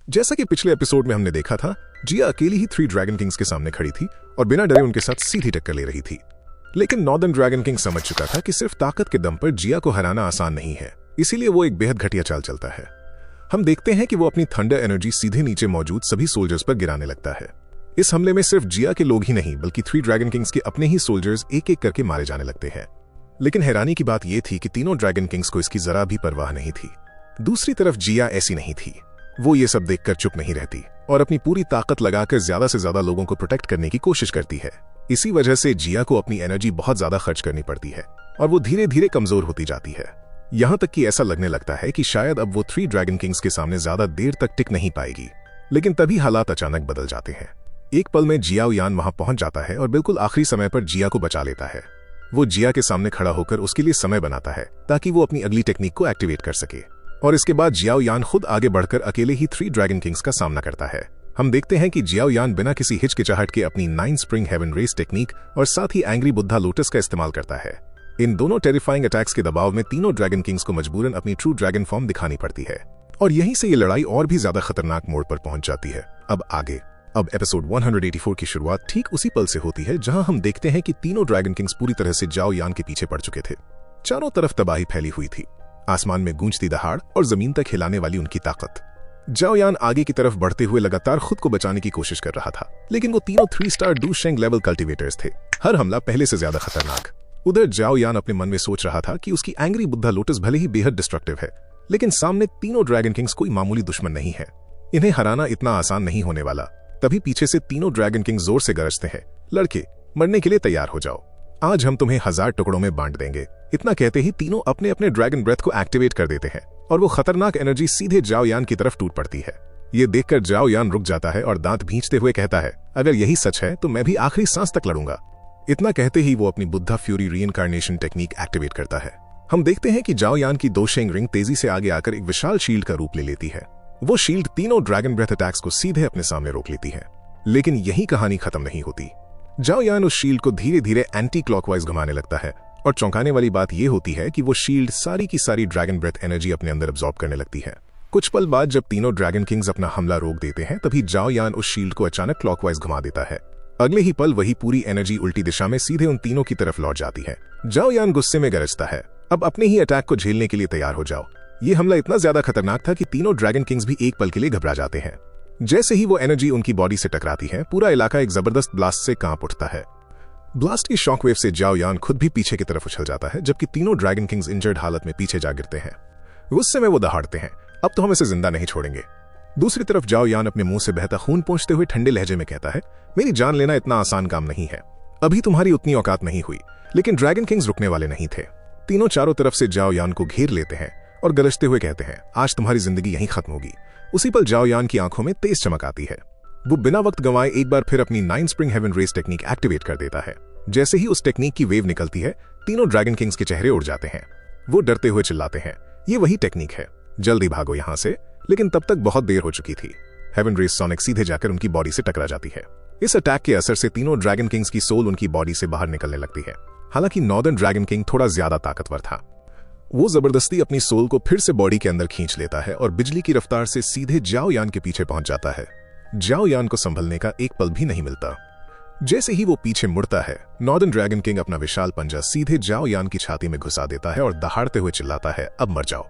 जैसा कि पिछले एपिसोड में हमने देखा था, जिया अकेली ही 3 ड्रैगन किंग्स के सामने खड़ी थी और बिना डरे उनके साथ सीधी टक्कर ले रही थी। लेकिन नॉर्दर्न ड्रैगन किंग समझ चुका था कि सिर्फ ताकत के दम पर जिया को हराना आसान नहीं है, इसीलिए वो एक बेहद घटिया चाल चलता है। हम देखते हैं कि वो अपनी थंडर एनर्जी सीधे नीचे मौजूद सभी सोल्जर्स पर गिराने लगता है। इस हमले में सिर्फ जिया के लोग ही नहीं बल्कि 3 ड्रैगन किंग्स के अपने ही सोल्जर्स एक एक करके मारे जाने लगते हैं। लेकिन हैरानी की बात यह थी कि तीनों ड्रैगन किंग्स को इसकी जरा भी परवाह नहीं थी। दूसरी तरफ जिया ऐसी नहीं थी। वो ये सब देखकर चुप नहीं रहती और अपनी पूरी ताकत लगाकर ज्यादा से ज्यादा लोगों को प्रोटेक्ट करने की कोशिश करती है। इसी वजह से जिया को अपनी एनर्जी बहुत ज्यादा खर्च करनी पड़ती है और वो धीरे धीरे कमजोर होती जाती है। यहां तक कि ऐसा लगने लगता है कि शायद अब वो 3 ड्रैगन किंग्स के सामने ज्यादा देर तक टिक नहीं पाएगी। लेकिन तभी हालात अचानक बदल जाते हैं। एक पल में जियाओ यान वहां पहुंच जाता है और बिल्कुल आखिरी समय पर जिया को बचा लेता है। वो जिया के सामने खड़ा होकर उसके लिए समय बनाता है ताकि वो अपनी अगली टेक्निक को एक्टिवेट कर सके। और इसके बाद जियाओ यान खुद आगे बढ़कर अकेले ही 3 ड्रैगन किंग्स का सामना करता है। हम देखते हैं कि जियाओ यान बिना किसी हिचकिचाहट के अपनी 9 स्प्रिंग हेवन रेस टेक्निक और साथ ही एंग्री बुद्धा लोटस का इस्तेमाल करता है। इन दोनों टेरिफाइंग अटैक्स के दबाव में तीनों ड्रैगन किंग्स को मजबूरन अपनी ट्रू ड्रैगन फॉर्म दिखानी पड़ती है और यहीं से ये लड़ाई और भी ज्यादा खतरनाक मोड़ पर पहुंच जाती है। अब एपिसोड 184 की शुरुआत ठीक उसी पल से होती है जहां हम देखते हैं कि तीनों ड्रैगन किंग्स पूरी तरह से जियाओ यान के पीछे पड़ चुके थे। चारों तरफ तबाही फैली हुई थी, आसमान में गूंजती दहाड़ और जमीन तक हिलाने वाली उनकी ताकत। जियाओ यान आगे की तरफ बढ़ते हुए लगातार खुद को बचाने की कोशिश कर रहा था, लेकिन वो तीनों 3 स्टार डूशेंग लेवल कल्टिवेटर्स थे। हर हमला पहले से ज्यादा खतरनाक। उधर जियाओ यान अपने मन में सोच रहा था कि उसकी एंग्री बुद्धा लोटस भले ही बेहद डिस्ट्रक्टिव है, लेकिन सामने तीनों ड्रैगन किंग्स कोई मामूली दुश्मन नहीं है। इन्हें हराना इतना आसान नहीं होने वाला। तभी पीछे से तीनों ड्रैगन किंग जोर से गरजते हैं, लड़के मरने के लिए तैयार हो जाओ, आज हम तुम्हें 1000 टुकड़ों में बांट देंगे। इतना कहते ही तीनों अपने अपने ड्रैगन ब्रेथ को एक्टिवेट कर देते हैं और वो खतरनाक एनर्जी सीधे जियाओ यान की तरफ टूट पड़ती है। ये देखकर जियाओ यान रुक जाता है और दांत भींचते हुए कहता है, अगर यही सच है तो मैं भी आखिरी सांस तक लड़ूंगा। इतना कहते ही वो अपनी Buddha fury reincarnation technique activate करता है। हम देखते हैं कि जियाओ यान की डोशेंग रिंग तेजी से आगे आकर एक विशाल शील्ड का रूप ले लेती है। वो शील्ड तीनों ड्रैगन ब्रेथ अटैक्स को सीधे अपने सामने रोक लेती है। लेकिन यही कहानी खत्म नहीं होती। जियाओ यान उस शील्ड को धीरे धीरे एंटी क्लॉकवाइज घुमाने लगता है और चौंकाने वाली बात यह होती है कि वो शील्ड सारी की सारी ड्रैगन ब्रेथ एनर्जी अपने अंदर अब्सॉर्ब करने लगती है। कुछ पल बाद जब तीनों ड्रैगन किंग्स अपना हमला रोक देते हैं, तभी जियाओ यान उस शील्ड को अचानक क्लॉकवाइज घुमा देता है। अगले ही पल वही पूरी एनर्जी उल्टी दिशा में सीधे उन तीनों की तरफ लौट जाती है। जियाओ यान गुस्से में गरजता है, अब अपने ही अटैक को झेलने के लिए तैयार हो जाओ। ये हमला इतना ज्यादा खतरनाक था कि तीनों ड्रैगन किंग्स भी एक पल के लिए घबरा जाते हैं। जैसे ही वो एनर्जी उनकी बॉडी से टकराती है, पूरा इलाका एक जबरदस्त ब्लास्ट से कांप उठता है। ब्लास्ट की शॉकवेव से जियाओ यान खुद भी पीछे की तरफ उछल जाता है, जबकि तीनों ड्रैगन किंग्स इंजर्ड हालत में पीछे जा गिरते हैं। गुस्से में वो दहाड़ते हैं, अब तो हम इसे जिंदा नहीं छोड़ेंगे। दूसरी तरफ जियाओ यान अपने मुंह से बहता खून पोंछते हुए ठंडे लहजे में कहता है, मेरी जान लेना इतना आसान काम नहीं है। अभी तुम्हारी उतनी औकात नहीं हुई। लेकिन ड्रैगन किंग्स रुकने वाले नहीं थे। तीनों चारों तरफ से जियाओ यान को घेर लेते हैं और गरजते हुए कहते हैं, आज तुम्हारी जिंदगी यहीं खत्म होगी। उसी पल जियाओ यान की आंखों में तेज चमक आती है। वो बिना वक्त गंवाए एक बार फिर अपनी 9 spring heaven race technique activate कर देता है। जैसे ही उस टेक्निक की वेव निकलती है, तीनों ड्रैगन किंग्स के चेहरे उड़ जाते हैं। वो डरते हुए चिल्लाते हैं, ये वही टेक्निक है, जल्दी भागो यहां से। लेकिन तब तक बहुत देर हो चुकी थी। हेवन रेस सोनिक सीधे जाकर उनकी बॉडी से टकरा जाती है। इस अटैक के असर से तीनों ड्रैगन किंग्स की सोल उनकी बॉडी से बाहर निकलने लगती है। हालांकि नॉर्दर्न ड्रैगन किंग थोड़ा ज्यादा ताकतवर था। वो जबरदस्ती अपनी सोल को फिर से बॉडी के अंदर खींच लेता है और बिजली की रफ्तार से सीधे जियाओ यान के पीछे पहुंच जाता है। जियाओ यान को संभलने का एक पल भी नहीं मिलता। जैसे ही वो पीछे मुड़ता है, नॉर्दर्न ड्रैगन किंग अपना विशाल पंजा सीधे जियाओ यान की छाती में घुसा देता है और दहाड़ते हुए चिल्लाता है, अब मर जाओ।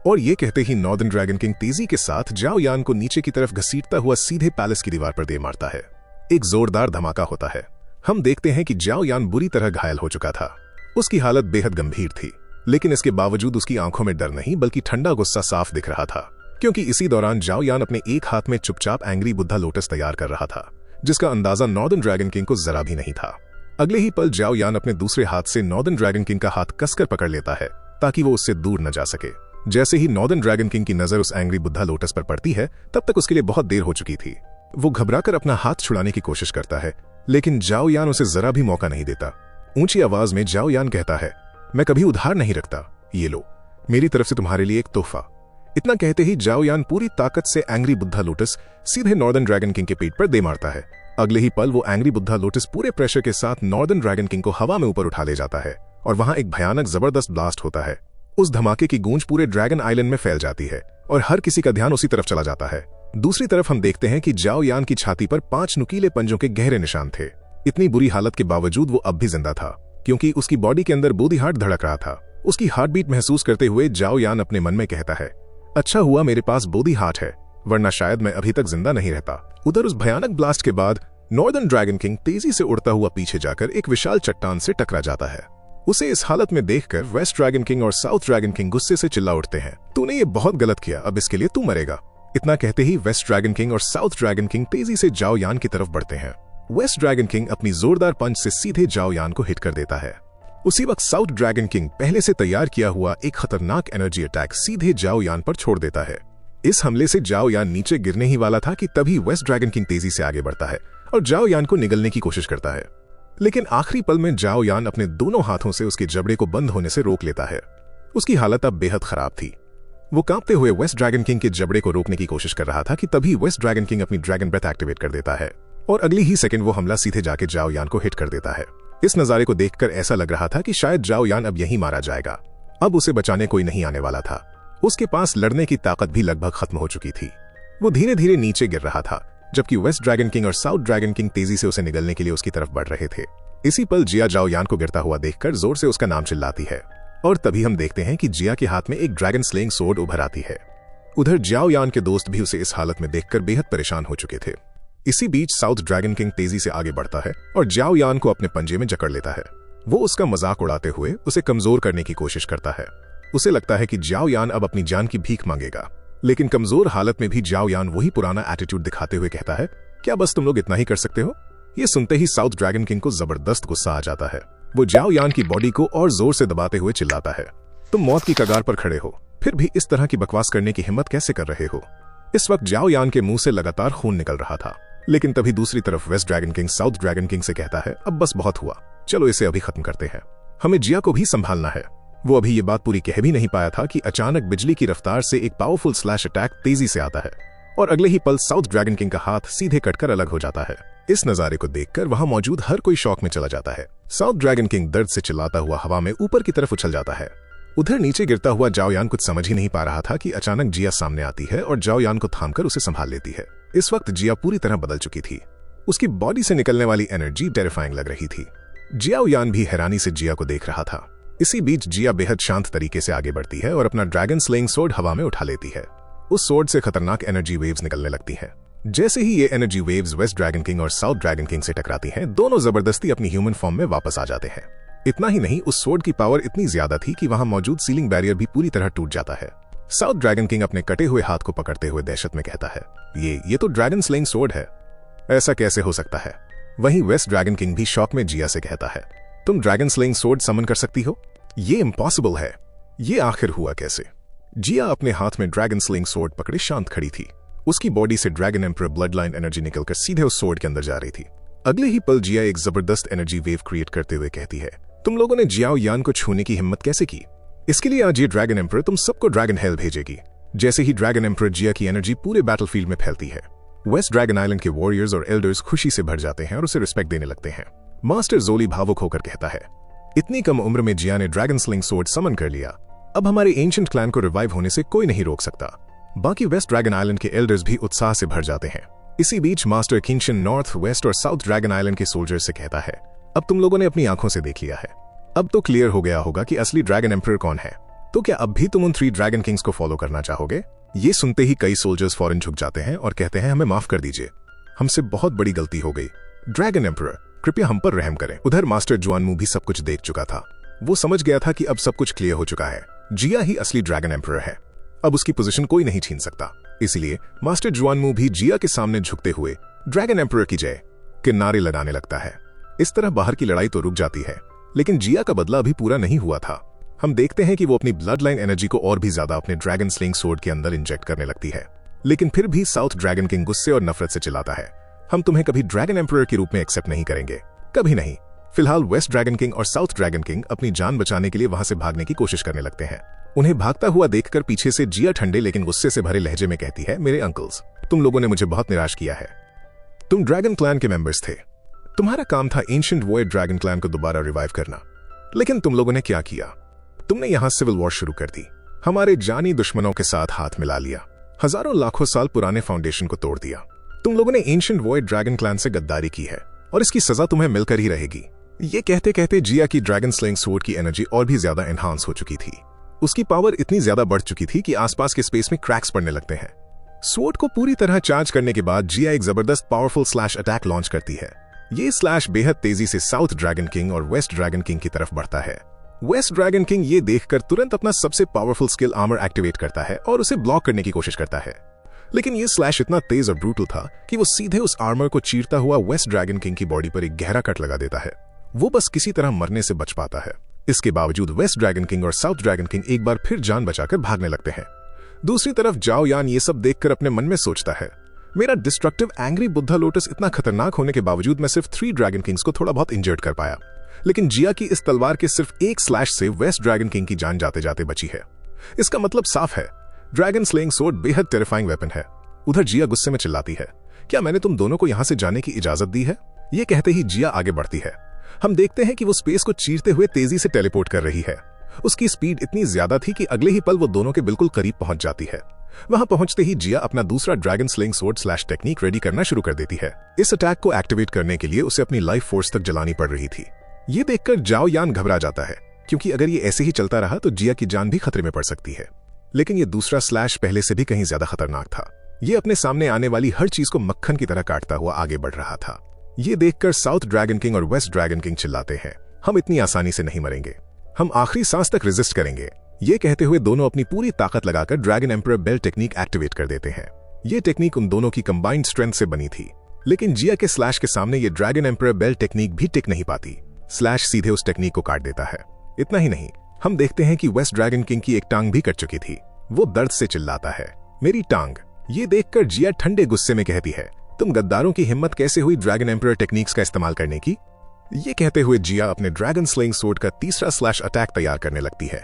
और ये कहते ही नॉर्दर्न ड्रैगन किंग तेजी के साथ जियाओ यान को नीचे की तरफ घसीटता हुआ सीधे पैलेस की दीवार पर दे मारता है। एक जोरदार धमाका होता है। हम देखते हैं कि जियाओ यान बुरी तरह घायल हो चुका था। उसकी हालत बेहद गंभीर थी, लेकिन इसके बावजूद उसकी आंखों में डर नहीं बल्कि ठंडा गुस्सा साफ दिख रहा था, क्योंकि इसी दौरान जियाओ यान अपने एक हाथ में चुपचाप एंग्री बुद्धा लोटस तैयार कर रहा था, जिसका अंदाजा नॉर्दर्न ड्रैगन किंग को जरा भी नहीं था। अगले ही पल जियाओ यान अपने दूसरे हाथ से नॉर्दर्न ड्रैगन किंग का हाथ कसकर पकड़ लेता है ताकि वो उससे दूर न जा सके। जैसे ही नॉर्दर्न ड्रैगन किंग की नजर उस एंग्री बुद्धा लोटस पर पड़ती है, तब तक उसके लिए बहुत देर हो चुकी थी। वो घबराकर अपना हाथ छुड़ाने की कोशिश करता है, लेकिन जियाओ यान उसे जरा भी मौका नहीं देता। ऊंची आवाज में जियाओ यान कहता है, मैं कभी उधार नहीं रखता, ये लो, मेरी तरफ से तुम्हारे लिए एक तोहफा। इतना कहते ही जियाओ यान पूरी ताकत से एंग्री बुद्धा लोटस सीधे नॉर्दर्न ड्रैगन किंग के पेट पर दे मारता है। अगले ही पल वो एंग्री बुद्धा लोटस पूरे प्रेशर के साथ नॉर्दर्न ड्रैगन किंग को हवा में ऊपर उठा ले जाता है और वहां एक भयानक जबरदस्त ब्लास्ट होता है। उस धमाके की गूंज पूरे ड्रैगन आइलैंड में फैल जाती है और हर किसी का ध्यान उसी तरफ चला जाता है। दूसरी तरफ हम देखते हैं कि जाओ यान की छाती पर 5 नुकीले पंजों के गहरे निशान थे। इतनी बुरी हालत के बावजूद वो अब भी जिंदा था, क्योंकि उसकी बॉडी के अंदर बॉडी हार्ट धड़क रहा था। उसकी हार्ट बीट महसूस करते हुए जाओ यान अपने मन में कहता है, अच्छा हुआ मेरे पास बॉडी हार्ट है, वरना शायद मैं अभी तक जिंदा नहीं रहता। उधर उस भयानक ब्लास्ट के बाद नॉर्दर्न ड्रैगन किंग तेजी से उड़ता हुआ पीछे जाकर एक विशाल चट्टान से टकरा जाता है। उसे इस हालत में देखकर वेस्ट ड्रैगन किंग और साउथ ड्रैगन किंग गुस्से से चिल्ला उठते हैं, तूने ये बहुत गलत किया, अब इसके लिए तू मरेगा। इतना कहते ही वेस्ट ड्रैगन किंग और साउथ ड्रैगन किंग तेजी से जाओ यान की तरफ बढ़ते हैं। वेस्ट ड्रैगन किंग अपनी जोरदार पंच से सीधे जाओ यान को हिट कर देता है। उसी वक्त साउथ ड्रैगन किंग पहले से तैयार किया हुआ एक खतरनाक एनर्जी अटैक सीधे जाओ यान पर छोड़ देता है। इस हमले से जाओ यान नीचे गिरने ही वाला था कि तभी वेस्ट ड्रैगन किंग तेजी से आगे बढ़ता है और जाओ यान को निगलने की कोशिश करता है। लेकिन आखिरी पल में जाओ यान अपने दोनों हाथों से उसके जबड़े को बंद होने से रोक लेता है। उसकी हालत अब बेहद खराब थी। वो कांपते हुए वेस्ट ड्रैगन किंग के जबड़े को रोकने की कोशिश कर रहा था कि तभी वेस्ट ड्रैगन किंग अपनी ड्रैगन ब्रेथ एक्टिवेट कर देता है और अगली ही सेकंड वो हमला सीधे जाके जाओ यान को हिट कर देता है। इस नजारे को देखकर ऐसा लग रहा था कि शायद जाओ यान अब यहीं मारा जाएगा। अब उसे बचाने कोई नहीं आने वाला था। उसके पास लड़ने की ताकत भी लगभग खत्म हो चुकी थी। वो धीरे धीरे नीचे गिर रहा था, जबकि वेस्ट ड्रैगन किंग और साउथ ड्रैगन किंग तेजी से उसे निगलने के लिए उसकी तरफ बढ़ रहे थे। इसी पल जिया जाओ यान को गिरता हुआ देखकर जोर से उसका नाम चिल्लाती है और तभी हम देखते हैं कि जिया के हाथ में एक ड्रैगन स्लेइंग सोर्ड उभर आती है। उधर जाओ यान के दोस्त भी उसे इस हालत में देखकर बेहद परेशान हो चुके थे। इसी बीच साउथ ड्रैगन किंग तेजी से आगे बढ़ता है और जाओ यान को अपने पंजे में जकड़ लेता है। वो उसका मजाक उड़ाते हुए उसे कमजोर करने की कोशिश करता है। उसे लगता है कि जाओ यान अब अपनी जान की भीख मांगेगा, लेकिन कमजोर हालत में भी जाओ यान वही पुराना एटीट्यूड दिखाते हुए कहता है, क्या बस तुम लोग इतना ही कर सकते हो? ये सुनते ही साउथ ड्रैगन किंग को जबरदस्त गुस्सा आ जाता है। वो जाओ यान की बॉडी को और जोर से दबाते हुए चिल्लाता है, तुम मौत की कगार पर खड़े हो, फिर भी इस तरह की बकवास करने की हिम्मत कैसे कर रहे हो? इस वक्त जाओ यान के मुंह से लगातार खून निकल रहा था, लेकिन तभी दूसरी तरफ west dragon king south dragon king से कहता है, अब बस बहुत हुआ, चलो इसे अभी खत्म करते हैं, हमें जिया को भी संभालना है। वो अभी ये बात पूरी कह भी नहीं पाया था कि अचानक बिजली की रफ्तार से एक पावरफुल स्लैश अटैक तेजी से आता है और अगले ही पल साउथ ड्रैगन किंग का हाथ सीधे कटकर अलग हो जाता है। इस नजारे को देखकर वहां मौजूद हर कोई शॉक में चला जाता है। साउथ ड्रैगन किंग दर्द से चिल्लाता हुआ हवा में ऊपर की तरफ उछल जाता है। उधर नीचे गिरता हुआ जाओ यान कुछ समझ ही नहीं पा रहा था कि अचानक जिया सामने आती है और जाओ यान को थामकर उसे संभाल लेती है। इस वक्त जिया पूरी तरह बदल चुकी थी। उसकी बॉडी से निकलने वाली एनर्जी टेरिफाइंग लग रही थी। जाओ यान भी हैरानी से जिया को देख रहा था। इसी बीच जिया बेहद शांत तरीके से आगे बढ़ती है और अपना ड्रैगन स्लेइंग सोर्ड हवा में उठा लेती है। उस सोर्ड से खतरनाक एनर्जी वेव्स निकलने लगती हैं। जैसे ही ये energy waves west dragon king और साउथ ड्रैगन किंग से टकराती हैं, दोनों जबरदस्ती अपनी ह्यूमन फॉर्म में वापस आ जाते हैं। इतना ही नहीं, उस सोर्ड की पावर इतनी ज्यादा थी कि वहां मौजूद सीलिंग बैरियर भी पूरी तरह टूट जाता है। साउथ ड्रैगन किंग अपने कटे हुए हाथ को पकड़ते हुए दहशत में कहता है, ये तो ड्रैगन स्लेइंग सोर्ड है, ऐसा कैसे हो सकता है? वहीं वेस्ट ड्रैगन किंग भी शॉक में जिया से कहता है, तुम ड्रैगन स्लेइंग सोर्ड समन कर सकती हो? ये इम्पॉसिबल है, ये आखिर हुआ कैसे? जिया अपने हाथ में ड्रैगन स्लेइंग सोर्ड पकड़े शांत खड़ी थी। उसकी बॉडी से dragon emperor blood line energy निकलकर सीधे उस सोर्ड के अंदर जा रही थी। अगले ही पल जिया एक जबरदस्त एनर्जी वेव क्रिएट करते हुए कहती है, तुम लोगों ने जियाओ यान को छूने की हिम्मत कैसे की? इसके लिए आज ये ड्रैगन एम्परर तुम सबको ड्रैगन हेल भेजेगी। जैसे ही ड्रैगन एम्परर जिया की एनर्जी पूरे बैटलफील्ड में फैलती है, वेस्ट ड्रैगन आइलैंड के वॉरियर्स और एल्डर्स खुशी से भर जाते हैं और उसे रिस्पेक्ट देने लगते हैं। मास्टर जोली भावुक होकर कहता है, इतनी कम उम्र में जिया ने ड्रैगन स्लिंग सोर्ड समन कर लिया, अब हमारे एंशिएंट क्लैन को रिवाइव होने से कोई नहीं रोक सकता। बाकी वेस्ट ड्रैगन आइलैंड के एल्डर्स भी उत्साह से भर जाते हैं। इसी बीच मास्टर किंगशन नॉर्थ, वेस्ट और साउथ ड्रैगन आइलैंड के सोल्जर्स से कहता है, अब तुम लोगों ने अपनी आंखों से देख लिया है, अब तो क्लियर हो गया होगा कि असली ड्रैगन एम्परर कौन है। तो क्या अब भी तुम उन 3 ड्रैगन किंग्स को फॉलो करना चाहोगे? ये सुनते ही कई सोल्जर्स फौरन झुक जाते हैं और कहते हैं, हमें माफ कर दीजिए, हमसे बहुत बड़ी गलती हो गई, ड्रैगन एम्परर कृपया हम पर रहम करें। उधर मास्टर जुआनमू भी सब कुछ देख चुका था। वो समझ गया था कि अब सब कुछ क्लियर हो चुका है, जिया ही असली ड्रैगन एम्परर है, अब उसकी पोजीशन कोई नहीं छीन सकता। इसलिए मास्टर जुआनमू भी जिया के सामने झुकते हुए ड्रैगन एम्परर की जय के नारे लगाने लगता है। इस तरह बाहर की लड़ाई तो रुक जाती है, लेकिन जिया का बदला अभी पूरा नहीं हुआ था। हम देखते हैं कि वो अपनी ब्लड लाइन एनर्जी को और भी ज्यादा अपने ड्रैगन स्लिंग सोर्ड के अंदर इंजेक्ट करने लगती है। लेकिन फिर भी साउथ ड्रैगन किंग गुस्से और नफरत से चिल्लाता है, हम तुम्हें कभी ड्रैगन एम्परर के रूप में एक्सेप्ट नहीं करेंगे, कभी नहीं। फिलहाल वेस्ट ड्रैगन किंग और साउथ ड्रैगन किंग अपनी जान बचाने के लिए वहां से भागने की कोशिश करने लगते हैं। उन्हें भागता हुआ देखकर पीछे से जिया ठंडे लेकिन गुस्से से भरे लहजे में कहती है, मेरे अंकल्स, तुम लोगों ने मुझे बहुत निराश किया है। तुम ड्रैगन क्लैन के मेंबर्स थे, तुम्हारा काम था एंशिएंट वॉयड ड्रैगन क्लैन को दोबारा रिवाइव करना, लेकिन तुम लोगों ने क्या किया? तुमने यहां सिविल वॉर शुरू कर दी, हमारे जानी दुश्मनों के साथ हाथ मिला लिया, हजारों लाखों साल पुराने फाउंडेशन को तोड़ दिया। तुम लोगों ने एंशिएंट वॉइड ड्रैगन क्लैन से गद्दारी की है और इसकी सजा तुम्हें मिलकर ही रहेगी। ये कहते कहते जिया की ड्रैगन स्लेइंग स्वॉर्ड की एनर्जी और भी ज्यादा एनहांस हो चुकी थी। उसकी पावर इतनी ज्यादा बढ़ चुकी थी कि आसपास के स्पेस में क्रैक्स पड़ने लगते हैं। स्वॉर्ड को पूरी तरह चार्ज करने के बाद जिया एक जबरदस्त पावरफुल स्लैश अटैक लॉन्च करती है। ये स्लैश बेहद तेजी से साउथ ड्रैगन किंग और वेस्ट ड्रैगन किंग की तरफ बढ़ता है। वेस्ट ड्रैगन किंग ये देखकर तुरंत अपना सबसे पावरफुल स्किल आर्मर एक्टिवेट करता है और उसे ब्लॉक करने की कोशिश करता है। लेकिन ये स्लैश इतना तेज और ब्रूटल था कि वो सीधे उस आर्मर को चीरता हुआ वेस्ट ड्रैगन किंग की बॉडी पर एक गहरा कट लगा देता है। वो बस किसी तरह मरने से बच पाता है। इसके बावजूद वेस्ट ड्रैगन किंग और साउथ ड्रैगन किंग एक बार फिर जान बचाकर भागने लगते हैं। दूसरी तरफ जाओ यान ये सब देखकर अपने मन में सोचता है, मेरा डिस्ट्रक्टिव एंग्री बुद्धा लोटस इतना खतरनाक होने के बावजूद मैं सिर्फ 3 ड्रैगन किंग्स को थोड़ा बहुत इंजर्ड कर पाया, लेकिन जिया की इस तलवार के सिर्फ एक स्लैश से वेस्ट ड्रैगन किंग की जान जाते जाते बची है। इसका मतलब साफ है, ड्रैगन स्लेइंग स्वॉर्ड बेहद टेरिफाइंग वेपन है। उधर जिया गुस्से में चिल्लाती है, क्या मैंने तुम दोनों को यहां से जाने की इजाजत दी है? ये कहते ही जिया आगे बढ़ती है। हम देखते हैं कि वो स्पेस को चीरते हुए तेजी से टेलीपोर्ट कर रही है। उसकी स्पीड इतनी ज्यादा थी कि अगले ही पल वो दोनों के बिल्कुल करीब पहुंच जाती है। वहां पहुंचते ही जिया अपना दूसरा dragon slaying sword slash technique ready करना शुरू कर देती है। इस अटैक को एक्टिवेट करने के लिए उसे अपनी लाइफ फोर्स तक जलानी पड़ रही थी। ये देखकर जाओ यान घबरा जाता है, क्योंकि अगर ये ऐसे ही चलता रहा तो जिया की जान भी खतरे में पड़ सकती है। लेकिन ये दूसरा स्लैश पहले से भी कहीं ज्यादा खतरनाक था। ये अपने सामने आने वाली हर चीज को मक्खन की तरह काटता हुआ आगे बढ़ रहा था। ये देखकर साउथ ड्रैगन किंग और वेस्ट ड्रैगन किंग चिल्लाते हैं, हम इतनी आसानी से नहीं मरेंगे, हम आखिरी सांस तक रेजिस्ट करेंगे। ये कहते हुए दोनों अपनी पूरी ताकत लगाकर dragon emperor bell technique activate कर देते हैं। ये टेक्निक उन दोनों की कंबाइंड स्ट्रेंथ से बनी थी, लेकिन जिया के स्लैश के सामने ये ड्रैगन एम्परर बेल टेक्निक भी टिक नहीं पाती। स्लैश सीधे उस टेक्निक को काट देता है। इतना ही नहीं, हम देखते हैं कि वेस्ट ड्रैगन किंग की एक टांग भी कट चुकी थी। वो दर्द से चिल्लाता है, मेरी टांग। ये देखकर जिया ठंडे गुस्से में कहती है, तुम गद्दारों की हिम्मत कैसे हुई ड्रैगन एम्परर टेक्निक्स का इस्तेमाल करने की? ये कहते हुए जिया अपने ड्रैगन स्लेइंग स्वॉर्ड का तीसरा स्लैश अटैक तैयार करने लगती है।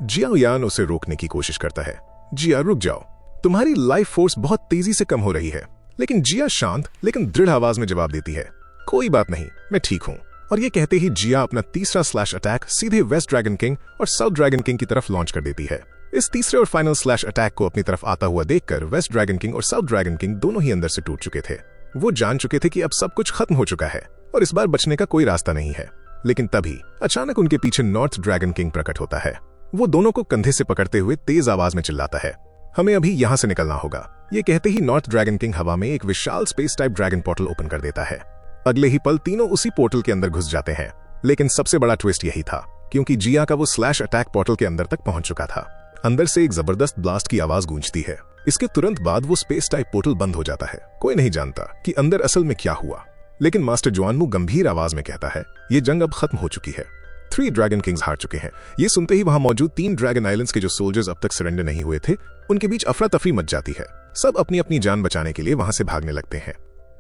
जिया यान उसे रोकने की कोशिश करता है। जिया रुक जाओ, तुम्हारी लाइफ फोर्स बहुत तेजी से कम हो रही है। लेकिन जिया शांत लेकिन दृढ़ आवाज में जवाब देती है, कोई बात नहीं, मैं ठीक हूं। और ये कहते ही जिया अपना तीसरा स्लैश अटैक सीधे वेस्ट ड्रैगन किंग और साउथ ड्रैगन किंग की तरफ लॉन्च कर देती है। इस तीसरे और फाइनल स्लैश अटैक को अपनी तरफ आता हुआ देखकर वेस्ट ड्रैगन किंग और साउथ ड्रैगन किंग दोनों ही अंदर से टूट चुके थे। वो जान चुके थे कि अब सब कुछ खत्म हो चुका है और इस बार बचने का कोई रास्ता नहीं है। लेकिन तभी अचानक उनके पीछे नॉर्थ ड्रैगन किंग प्रकट होता है। वो दोनों को कंधे से पकड़ते हुए तेज आवाज में चिल्लाता है, हमें अभी यहां से निकलना होगा। ये कहते ही नॉर्थ ड्रैगन किंग हवा में एक विशाल space type dragon portal open कर देता है। अगले ही पल तीनों उसी पोर्टल के अंदर घुस जाते हैं। लेकिन सबसे बड़ा ट्विस्ट यही था, क्योंकि जिया का वो स्लैश अटैक पोर्टल के अंदर तक पहुंच चुका था। अंदर से एक जबरदस्त ब्लास्ट की आवाज गूंजती है। इसके तुरंत बाद वो स्पेस टाइप पोर्टल बंद हो जाता है। कोई नहीं जानता कि अंदर असल में क्या हुआ, लेकिन मास्टर जुआनमू गंभीर आवाज में कहता है, ये जंग अब खत्म हो चुकी है। 3 ड्रैगन किंग्स हार चुके हैं। ये सुनते ही वहां मौजूद 3 ड्रैगन आइलैंड्स के जो सोल्जर्स अब तक सरेंडर नहीं हुए थे, उनके बीच अफरा तफरी मच जाती है। सब अपनी अपनी जान बचाने के लिए वहां से भागने लगते हैं।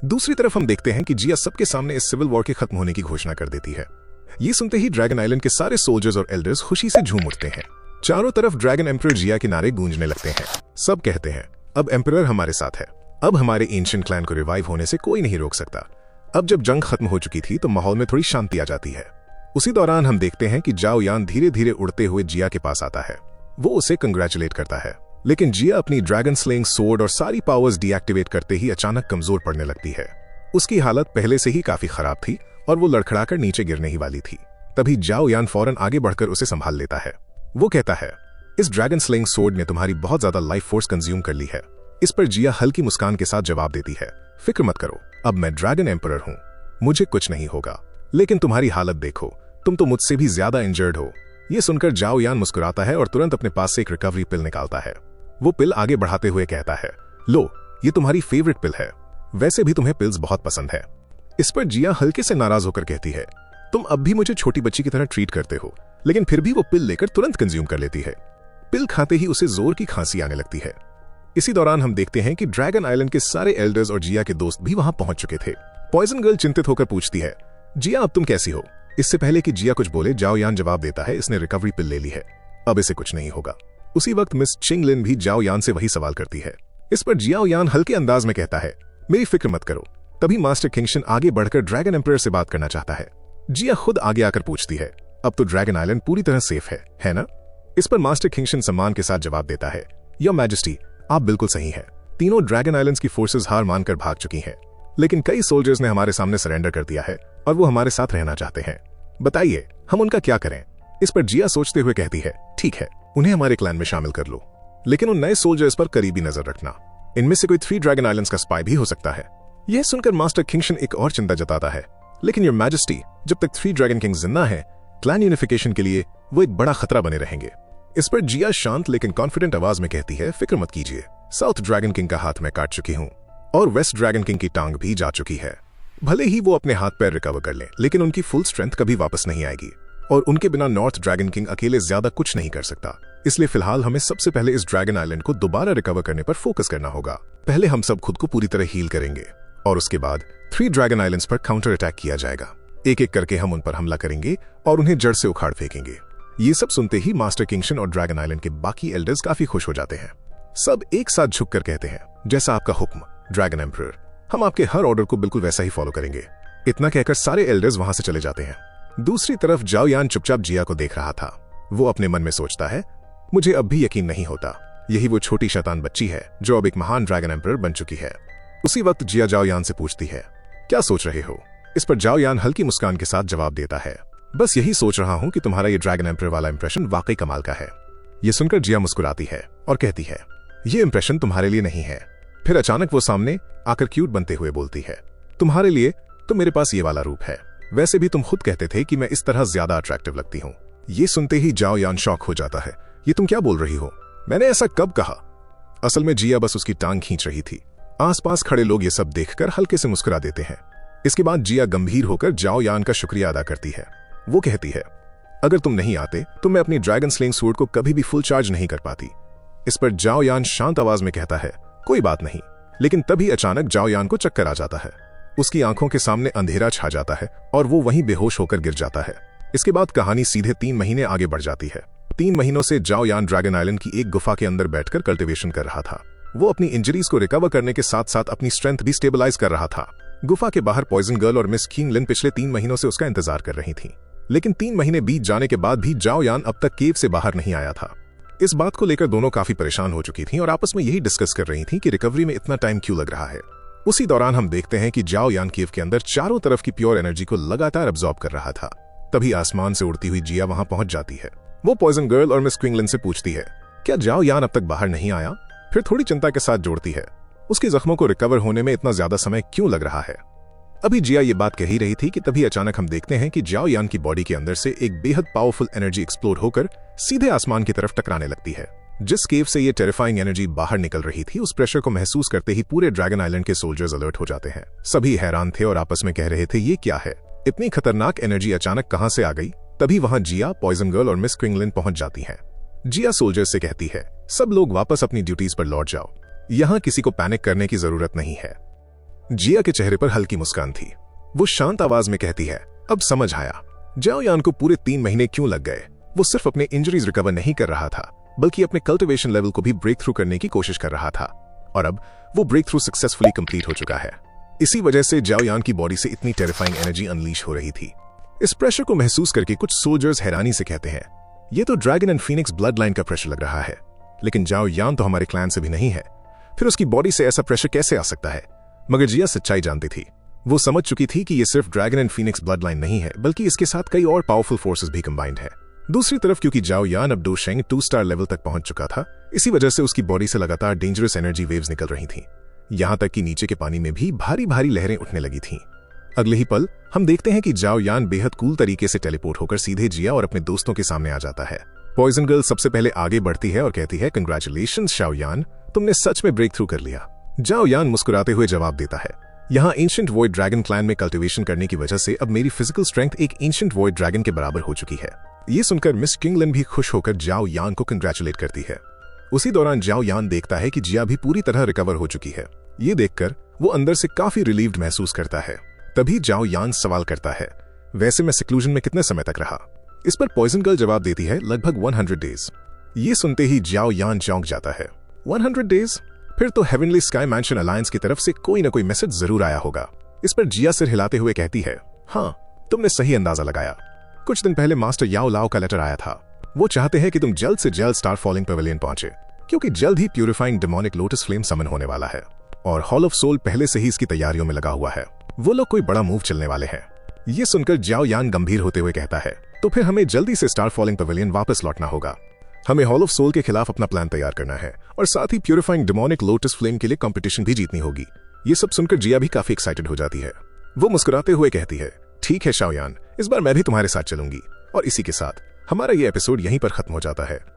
दूसरी तरफ हम देखते हैं कि जिया सबके सामने इस सिविल वॉर के खत्म होने की घोषणा कर देती है। ये सुनते ही ड्रैगन आइलैंड के सारे सोल्जर्स और एल्डर्स खुशी से झूम उठते हैं। चारों तरफ ड्रैगन एम्परर जिया के नारे गूंजने लगते हैं। सब कहते हैं, अब एम्परर हमारे साथ है। अब हमारे एंशिएंट क्लैन को रिवाइव होने से कोई नहीं रोक सकता। अब जब जंग खत्म हो चुकी थी तो माहौल में थोड़ी शांति आ जाती है। उसी दौरान हम देखते हैं कि जाओ यान धीरे धीरे उड़ते हुए जिया के पास आता है। वो उसे कंग्रेचुलेट करता है, लेकिन जिया अपनी ड्रैगन स्लेइंग स्वॉर्ड और सारी पावर्स डीएक्टिवेट करते ही अचानक कमजोर पड़ने लगती है। उसकी हालत पहले से ही काफी खराब थी और वो लड़खड़ाकर नीचे गिरने ही वाली थी। तभी जाओ यान फौरन आगे बढ़कर उसे संभाल लेता है। वो कहता है, इस ड्रैगन स्लेइंग स्वॉर्ड ने तुम्हारी बहुत ज्यादा लाइफ फोर्स कंज्यूम कर ली है। इस पर जिया हल्की मुस्कान के साथ जवाब देती है, फिक्र मत करो, अब मैं ड्रैगन एम्परर हूं, मुझे कुछ नहीं होगा। लेकिन तुम्हारी हालत देखो, तुम तो मुझसे भी ज्यादा इंजर्ड हो। ये सुनकर जाओ यान मुस्कुराता है और तुरंत अपने पास से एक रिकवरी पिल निकालता है। वो पिल आगे बढ़ाते हुए कहता है, लो, ये तुम्हारी फेवरेट पिल है। वैसे भी तुम्हें पिल्स बहुत पसंद है। इस पर जिया हल्के से नाराज होकर कहती है, तुम अब भी मुझे छोटी बच्ची की तरह ट्रीट करते हो। लेकिन फिर भी वो पिल लेकर तुरंत कंज्यूम कर लेती है। पिल खाते ही उसे जोर की खांसी आने लगती है। इसी दौरान हम देखते हैं कि ड्रैगन आइलैंड के सारे एल्डर्स और जिया के दोस्त भी वहां पहुंच चुके थे। पॉइजन गर्ल चिंतित होकर पूछती है, जिया अब तुम कैसी हो? इससे पहले कि जिया कुछ बोले, जाओ यान जवाब देता है, इसने रिकवरी पिल ले ली है, अब इसे कुछ नहीं होगा। उसी वक्त मिस चिंगलिन भी जाओ यान से वही सवाल करती है। इस पर जियाओ यान हल्के अंदाज में कहता है, मेरी फिक्र मत करो। तभी मास्टर किंगशन आगे बढ़कर ड्रैगन एम्परर से बात करना चाहता है। जिया खुद आगे आकर पूछती है, अब तो ड्रैगन आइलैंड पूरी तरह सेफ है ना? इस पर मास्टर किंगशन सम्मान के साथ जवाब देता है, योर मैजेस्टी, आप बिल्कुल सही हैं। तीनों ड्रैगन आइलैंड्स की फोर्सेस हार मानकर भाग चुकी हैं, लेकिन कई सोल्जर्स ने हमारे सामने सरेंडर कर दिया है और वो हमारे साथ रहना चाहते हैं। बताइए हम उनका क्या करें? इस पर जिया सोचते हुए कहती है, ठीक है, उन्हें हमारे क्लैन में शामिल कर लो, लेकिन उन नए सोल्जर्स पर करीबी नजर रखना। इनमें से कोई 3 ड्रैगन आइलैंड्स का स्पाई भी हो सकता है। यह सुनकर मास्टर किंगशन एक और चिंता जताता है, लेकिन योर मैजेस्टी, जब तक 3 ड्रैगन किंग्स जिंदा हैं, क्लैन यूनिफिकेशन के लिए वो एक बड़ा खतरा बने रहेंगे। इस पर जिया शांत लेकिन कॉन्फिडेंट आवाज में कहती है, फिक्र मत कीजिए, साउथ ड्रैगन किंग का हाथ मैं काट चुकी हूं और वेस्ट ड्रैगन किंग की टांग भी जा चुकी है। भले ही वो अपने हाथ पैर रिकवर कर लें, लेकिन उनकी फुल स्ट्रेंथ कभी वापस नहीं आएगी और उनके बिना नॉर्थ ड्रैगन किंग अकेले ज्यादा कुछ नहीं कर सकता। इसलिए फिलहाल हमें सबसे पहले इस ड्रैगन आइलैंड को दोबारा रिकवर करने पर फोकस करना होगा। पहले हम सब खुद को पूरी तरह हील करेंगे और उसके बाद 3 ड्रैगन आइलैंड्स पर काउंटर अटैक किया जाएगा। एक एक करके हम उन पर हमला करेंगे और उन्हें जड़ से उखाड़ फेंकेंगे। ये सब सुनते ही मास्टर किंगशन और ड्रैगन आइलैंड के बाकी एल्डर्स काफी खुश हो जाते हैं। सब एक साथ झुककर कहते हैं, जैसा आपका हुक्म ड्रैगन एम्परर, हम आपके हर ऑर्डर को बिल्कुल वैसा ही फॉलो करेंगे। इतना कहकर सारे एल्डर्स वहां से चले जाते हैं। दूसरी तरफ जाओ यान चुपचाप जिया को देख रहा था। वो अपने मन में सोचता है, मुझे अब भी यकीन नहीं होता, यही वो छोटी शैतान बच्ची है जो अब एक महान ड्रैगन एम्परर बन चुकी है। उसी वक्त जिया जाओ यान से पूछती है, क्या सोच रहे हो? इस पर जाओ यान हल्की मुस्कान के साथ जवाब देता है, बस यही सोच रहा हूं कि तुम्हारा ये ड्रैगन एम्परर वाला इंप्रेशन वाकई कमाल का है। ये सुनकर जिया मुस्कुराती है और कहती है, ये इंप्रेशन तुम्हारे लिए नहीं है। फिर अचानक वो सामने आकर क्यूट बनते हुए बोलती है, तुम्हारे लिए तो मेरे पास ये वाला रूप है, वैसे भी तुम खुद कहते थे कि मैं इस तरह ज्यादा अट्रैक्टिव लगती हूँ। ये सुनते ही जाओ यान शॉक हो जाता है, ये तुम क्या बोल रही हो? मैंने ऐसा कब कहा? असल में जिया बस उसकी टांग खींच रही थी। आसपास खड़े लोग ये सब देखकर हल्के से मुस्कुरा देते हैं। इसके बाद जिया गंभीर होकर जाओ यान का शुक्रिया अदा करती है। वो कहती है, अगर तुम नहीं आते तो मैं अपनी ड्रैगन स्लेइंग सूट को कभी भी फुल चार्ज नहीं कर पाती। इस पर जाओ यान शांत आवाज में कहता है, कोई बात नहीं। लेकिन तभी अचानक जाओ यान को चक्कर आ जाता है। उसकी आंखों के सामने अंधेरा छा जाता है और वो वहीं बेहोश होकर गिर जाता है। इसके बाद कहानी सीधे 3 महीने आगे बढ़ जाती है। 3 महीनों से जाओ यान ड्रैगन आइलैंड की एक गुफा के अंदर बैठकर कल्टीवेशन कर रहा था। वो अपनी इंजरीज को रिकवर करने के साथ साथ अपनी स्ट्रेंथ भी स्टेबलाइज कर रहा था। गुफा के बाहर पॉइजन गर्ल और मिस किंगलिन पिछले 3 महीनों से उसका इंतजार कर रही थी, लेकिन 3 महीने बीत जाने के बाद भी जाओ यान अब तक केव से बाहर नहीं आया था। इस बात को लेकर दोनों काफी परेशान हो चुकी थी और आपस में यही डिस्कस कर रही थी कि रिकवरी में इतना टाइम क्यों लग रहा है। उसी दौरान हम देखते हैं कि जाओ यान केव के अंदर चारों तरफ की प्योर एनर्जी को लगातार अब्सॉर्ब कर रहा था। तभी आसमान से उड़ती हुई जिया वहां पहुंच जाती है। वो पॉइजन गर्ल और मिस क्विंगलिन से पूछती है, क्या जाओ यान अब तक बाहर नहीं आया? फिर थोड़ी चिंता के साथ जोड़ती है, उसके जख्मों को रिकवर होने में इतना ज्यादा समय क्यों लग रहा है? अभी जिया ये बात कह ही रही थी कि तभी अचानक हम देखते हैं कि जाओ यान की बॉडी के अंदर से एक बेहद पावरफुल एनर्जी एक्सप्लोड होकर सीधे आसमान की तरफ टकराने लगती है। जिस केव से ये टेरिफाइंग एनर्जी बाहर निकल रही थी, उस प्रेशर को महसूस करते ही पूरे ड्रैगन आइलैंड के सोल्जर्स अलर्ट हो जाते हैं। सभी हैरान थे और आपस में कह रहे थे, ये क्या है? इतनी खतरनाक एनर्जी अचानक कहां से आ गई? तभी वहां जिया, पॉइजन गर्ल और मिस क्विंगलिन पहुंच जाती हैं। जिया सोल्जर्स से कहती है, सब लोग वापस अपनी ड्यूटीज पर लौट जाओ, यहां किसी को पैनिक करने की जरूरत नहीं है। जिया के चेहरे पर हल्की मुस्कान थी। वो शांत आवाज में कहती है, अब समझ आया जाओ यान को पूरे 3 महीने क्यों लग गए। वो सिर्फ अपने इंजरीज रिकवर नहीं कर रहा था, बल्कि अपने कल्टिवेशन लेवल को भी ब्रेक थ्रू करने की कोशिश कर रहा था और अब वो ब्रेक थ्रू सक्सेसफुली कंप्लीट हो चुका है। इसी वजह से जाओ यान की बॉडी से इतनी टेरिफाइंग एनर्जी अनलीश हो रही थी। इस प्रेशर को महसूस करके कुछ सोल्जर्स हैरानी से कहते हैं, ये तो dragon and Phoenix blood line का प्रेशर लग रहा है, लेकिन जाओ यान तो हमारे क्लैन से भी नहीं है, फिर उसकी बॉडी से ऐसा प्रेशर कैसे आ सकता है? मगर जिया सच्चाई जानती थी। वो समझ चुकी थी कि ये सिर्फ dragon and Phoenix blood line नहीं है, बल्कि इसके साथ कई और पावरफुल फोर्सेस भी कंबाइंड है। दूसरी तरफ क्योंकि जाओ यान अब डोशेंग 2 स्टार लेवल तक पहुंच चुका था, इसी वजह से उसकी बॉडी से लगातार डेंजरस एनर्जी वेव्स निकल रही थीं। यहां तक कि नीचे के पानी में भी भारी भारी लहरें उठने लगी थीं। अगले ही पल हम देखते हैं कि जाओ यान बेहद कूल तरीके से टेलीपोर्ट होकर सीधे जिया और अपने दोस्तों के सामने आ जाता है। पॉइजन गर्ल सबसे पहले आगे बढ़ती है और कहती है, कंग्रेचुलेशंस जाओ यान, तुमने सच में ब्रेक थ्रू कर लिया। जाओ यान मुस्कुराते हुए जवाब देता है, यहाँ एंशिएंट वॉइड ड्रैगन क्लैन में कल्टीवेशन करने की वजह से अब मेरी फिजिकल स्ट्रेंथ एक एंशिएंट वॉइड ड्रैगन के बराबर हो चुकी है। ये सुनकर मिस किंगलिन भी खुश होकर जाओ यान को कंग्रेचुलेट करती है। उसी दौरान जाओ यान देखता है कि जिया भी पूरी तरह रिकवर हो चुकी है। ये देखकर वो अंदर से काफी रिलीव्ड महसूस करता है। तभी जाओ यान सवाल करता है, वैसे मैं सिक्लूजन में कितने समय तक रहा? इस पर पॉइजन गर्ल जवाब देती है, लगभग 100 डेज। ये सुनते ही जाओ यान चौंक जाता है। 100 डेज? फिर तो हेवनली स्काई मैंशन अलायंस की तरफ से कोई ना कोई मैसेज जरूर आया होगा। इस पर जिया सिर हिलाते हुए कहती है, हाँ, तुमने सही अंदाजा लगाया। कुछ दिन पहले मास्टर याओ लाओ का लेटर आया था। वो चाहते हैं कि तुम जल्द से जल्द स्टार फॉलिंग पैवेलियन पहुंचे। क्योंकि जल्द ही प्यूरिफाइंग डेमोनिक लोटस फ्लेम समन होने वाला है और हॉल ऑफ सोल पहले से ही इसकी तैयारियों में लगा हुआ है। वो लोग कोई बड़ा मूव चलने वाले हैं। ये सुनकर जाओ यान गंभीर होते हुए कहता है, तो फिर हमें जल्दी से स्टार फॉलिंग पवेलियन वापस लौटना होगा। हमें हॉल ऑफ सोल के खिलाफ अपना प्लान तैयार करना है और साथ ही प्यूरिफाइंग डेमोनिक लोटस फ्लेम के लिए कंपटीशन भी जीतनी होगी। ये सब सुनकर जिया भी काफी एक्साइटेड हो जाती है। वो मुस्कुराते हुए कहती है, ठीक है शाओयान, इस बार मैं भी तुम्हारे साथ चलूंगी। और इसी के साथ हमारा ये एपिसोड यहीं पर खत्म हो जाता है।